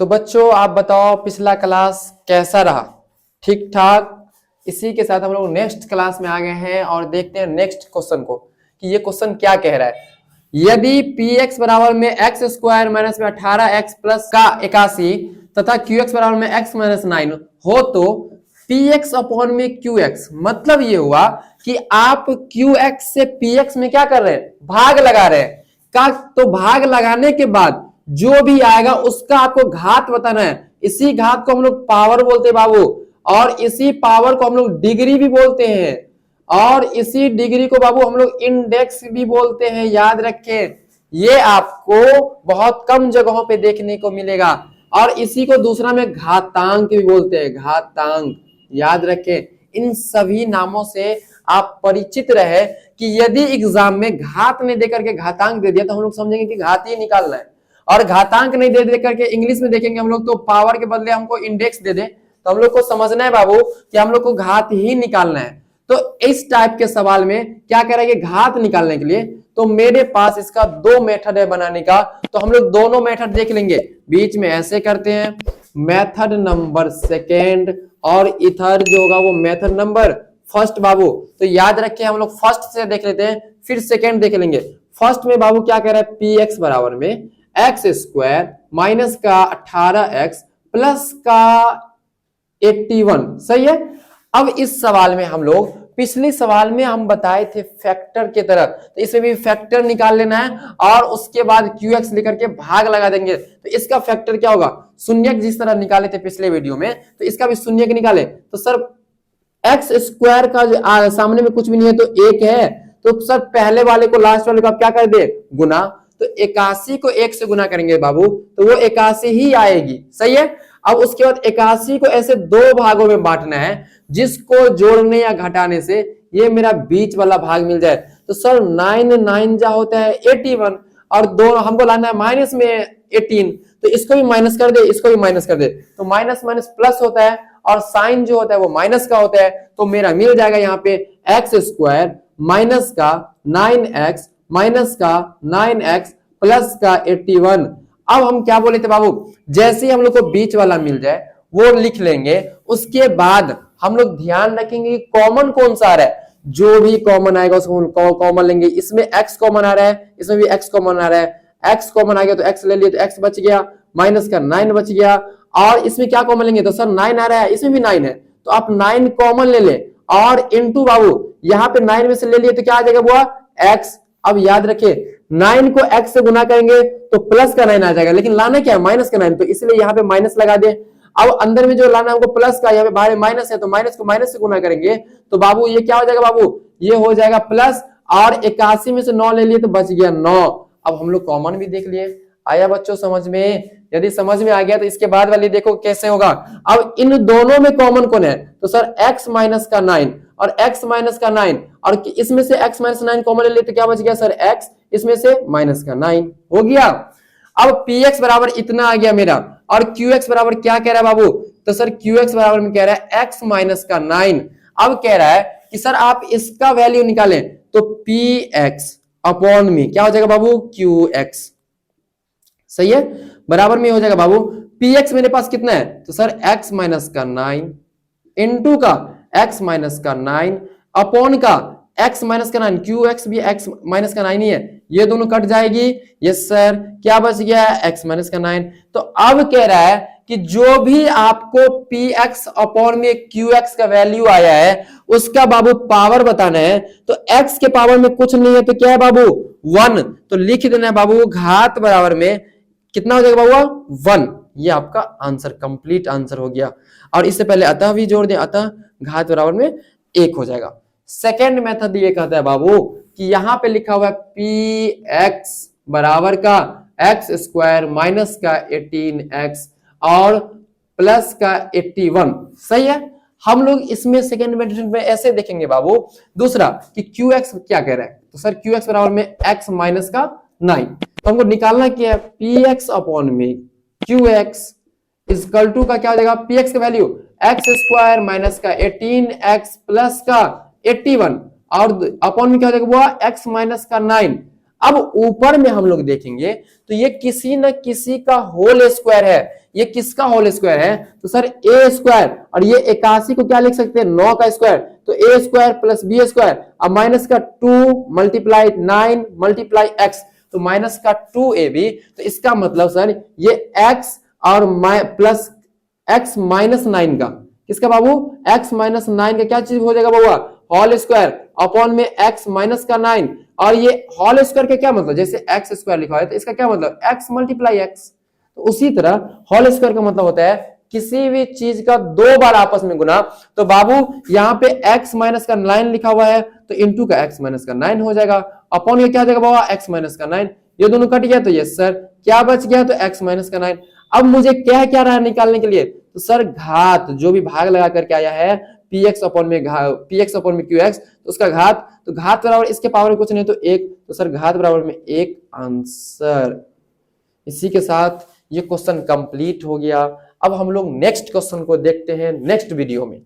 तो बच्चों आप बताओ पिछला क्लास कैसा रहा? ठीक ठाक। इसी के साथ हम लोग नेक्स्ट क्लास में आ गए हैं और देखते हैं नेक्स्ट क्वेश्चन को कि ये क्वेश्चन क्या कह रहा है। यदि पी एक्स बराबर में एक्स स्क्वायर माइनस में 18x प्लस का 81 तथा क्यू एक्स बराबर में x माइनस 9 हो तो पी एक्स अपॉन में क्यू एक्स, मतलब ये हुआ कि आप क्यू एक्स से पी एक्स में क्या कर रहे हैं, भाग लगा रहे हैं का। तो भाग लगाने के बाद जो भी आएगा उसका आपको घात बताना है। इसी घात को हम लोग पावर बोलते हैं बाबू, और इसी पावर को हम लोग डिग्री भी बोलते हैं, और इसी डिग्री को बाबू हम लोग इंडेक्स भी बोलते हैं। याद रखें, ये आपको बहुत कम जगहों पे देखने को मिलेगा। और इसी को दूसरा में घातांक भी बोलते हैं, घातांक। याद रखें, इन सभी नामों से आप परिचित रहे कि यदि एग्जाम में घात नहीं देकर के घातांक दे दिया तो हम लोग समझेंगे कि घात ही निकालना है, और घातांक नहीं दे करके इंग्लिश में देखेंगे हम लोग तो पावर के बदले हमको इंडेक्स दे दे, तो हम लोग को समझना है बाबू कि हम लोग को घात ही निकालना है। तो इस टाइप के सवाल में क्या कह रहा है कि घात निकालने के लिए तो मेरे पास इसका दो मेथड है बनाने का। तो हम लोग दोनों मेथड देख लेंगे। बीच में ऐसे करते हैं, मेथड नंबर सेकेंड, और इधर जो होगा वो मेथड नंबर फर्स्ट बाबू। तो याद रखें, हम लोग फर्स्ट से देख लेते हैं फिर सेकेंड देख लेंगे। फर्स्ट में बाबू क्या कह रहा है, पी एक्स बराबर में एक्स स्क्वायर माइनस का 18x प्लस का 81, सही है। अब इस सवाल में हम लोग पिछले सवाल में हम बताए थे फैक्टर के तरह, तो इसमें भी फैक्टर निकाल लेना है और उसके बाद क्यू एक्स लेकर के भाग लगा देंगे। तो इसका फैक्टर क्या होगा, शून्यक जिस तरह निकाले थे पिछले वीडियो में, तो इसका भी शून्यक निकाले। तो सर एक्स स्क्वायर का जो सामने में कुछ भी नहीं है तो एक है, तो सर पहले वाले को लास्ट वाले को आप क्या कर दे, गुना। तो 81 को 1 से गुना करेंगे बाबू तो वो 81 ही आएगी, सही है। अब उसके बाद 81 को ऐसे दो भागों में बांटना है, जिसको जोड़ने या घटाने से ये मेरा बीच वाला भाग मिल जाए। तो सर 9 9 जा होता है 81, और दोनों हमको लाना है माइनस में 18, तो इसको भी माइनस कर दे, इसको भी माइनस कर दे, तो माइनस माइनस प्लस होता है, और साइन जो होता है वो माइनस का होता है। तो मेरा मिल जाएगा यहाँ पे एक्स स्क्वायर माइनस का 9x माइनस का 9x प्लस का 81। अब हम क्या बोले थे बाबू, जैसे ही हम लोग को बीच वाला मिल जाए वो लिख लेंगे। उसके बाद हम लोग ध्यान रखेंगे कि कॉमन कौन सा आ रहा है, जो भी कॉमन आएगा उसको कॉमन लेंगे। इसमें x कॉमन आ रहा है, इसमें भी x कॉमन आ रहा है। x कॉमन आ गया तो x ले लिए तो x बच गया, माइनस का 9 बच गया। और इसमें क्या कॉमन लेंगे, तो सर 9 आ रहा है, इसमें भी 9 है, तो आप 9 कॉमन ले ले, और इनटू बाबू यहाँ पे 9 में से ले लिए तो क्या आ जाएगा बुआ, x। अब याद रखिए 9 को x से गुना करेंगे तो प्लस का 9 आ जाएगा, लेकिन लाना क्या है, माइनस का 9, तो इसलिए यहाँ पे माइनस लगा दे। अब अंदर में जो लाना हमको प्लस का, यहाँ पे बाहर माइनस है, तो माइनस को माइनस से गुना करेंगे तो बाबू ये क्या हो जाएगा बाबू, ये हो जाएगा प्लस, और 81 में से 9 ले लिए तो बच गया 9। अब हम लोग कॉमन भी देख लिए। आया बच्चों समझ में? यदि समझ में आ गया तो इसके बाद वाली देखो कैसे होगा। अब इन दोनों में कॉमन कौन है, तो सर x माइनस का 9 और x माइनस का 9, और इसमें से x माइनस 9 कॉमन ले लिए तो क्या बच गया सर x, इसमें से माइनस का 9 हो गया। अब px बराबर इतना आ गया मेरा, और qx बराबर क्या कह रहा है बाबू, तो सर qx बराबर में कह रहा है x माइनस का 9। अब कह रहा है कि सर आप इसका वैल्यू निकालें, तो px अपॉन में क्या हो जाएगा बाबू, qx, सही है, बराबर में हो जाएगा बाबू px मेरे पास कितना है, तो सर x माइनस का 9 इनटू का x माइनस का 9 अपॉन का x माइनस का 9, qx भी x माइनस का 9 ही है, ये दोनों कट जाएगी। यस सर, क्या बच गया, x माइनस का 9। तो अब कह रहा है कि जो भी आपको px अपॉन में qx का वैल्यू आया है उसका बाबू पावर बताना है। तो x के पावर में कुछ नहीं है तो क्या है बाबू, 1, तो लिख देना है बाबू घात बराबर में कितना हो जाएगा बाबू, 1। ये आपका आंसर, कंप्लीट आंसर हो गया। और इससे पहले अतः भी जोड़ दें, अतः घात बराबर में 1 हो जाएगा। सेकेंड मेथड ये कहता है बाबू कि यहां पे लिखा हुआ है पी एक्स बराबर का एक्स स्क्वायर माइनस का 18x और प्लस का 81, सही है। हम लोग इसमें सेकेंड मेथड में ऐसे देखेंगे बाबू। दूसरा कि क्यू एक्स क्या कह रहा है, तो सर क्यू एक्स बराबर में x माइनस का 9, तो हमको निकालना क्या है, पी एक्स अपॉन में क्यू एक्स इजकल टू का क्या हो जाएगा, पी एक्स का वैल्यू एक्स स्क्वायर माइनस का 18x प्लस का 81, और अपॉन में क्या हो जाएगा वो x माइनस का 9। अब ऊपर में हम लोग देखेंगे तो ये किसी न किसी का होल स्क्वायर है। ये किसका होल स्क्वायर है? तो सर ए स्क्वायर, और ये 81 को क्या लिख सकते हैं? 9 का स्क्वायर, तो ए स्क्वायर प्लस बी स्क्वायर, अब माइनस का 2 मल्टीप्लाई 9 मल्टीप्लाई एक्स, तो माइनस का 2ab। तो इसका मतलब सर ये x और प्लस x माइनस 9 का, किसका बाबू? x माइनस 9 का क्या चीज हो जाएगा बाबू? होल स्क्वायर अपॉन में x माइनस का 9। और ये होल स्क्वायर का क्या मतलब? जैसे x स्क्वायर लिखा है तो इसका क्या मतलब? x multiply x। तो उसी तरह होल स्क्वायर का मतलब होता है किसी भी चीज का 2 बार आपस में गुना। तो बाबू यहाँ पे x माइनस का 9 लिखा हुआ है तो इंटू का x माइनस का 9 हो जाएगा, अपॉन ये क्या हो जाएगा बाबा? x माइनस का 9। ये दोनों कट गया तो यस सर क्या बच गया? तो x माइनस का 9। अब मुझे क्या रहा है निकालने के लिए? तो सर घात, जो भी भाग लगा करके आया है px अपॉन में qx, तो उसका घात, तो घात बराबर इसके पावर कुछ नहीं तो 1, तो सर घात बराबर में 1 आंसर। इसी के साथ ये क्वेश्चन कंप्लीट हो गया। अब हम लोग नेक्स्ट क्वेश्चन को देखते हैं नेक्स्ट वीडियो में।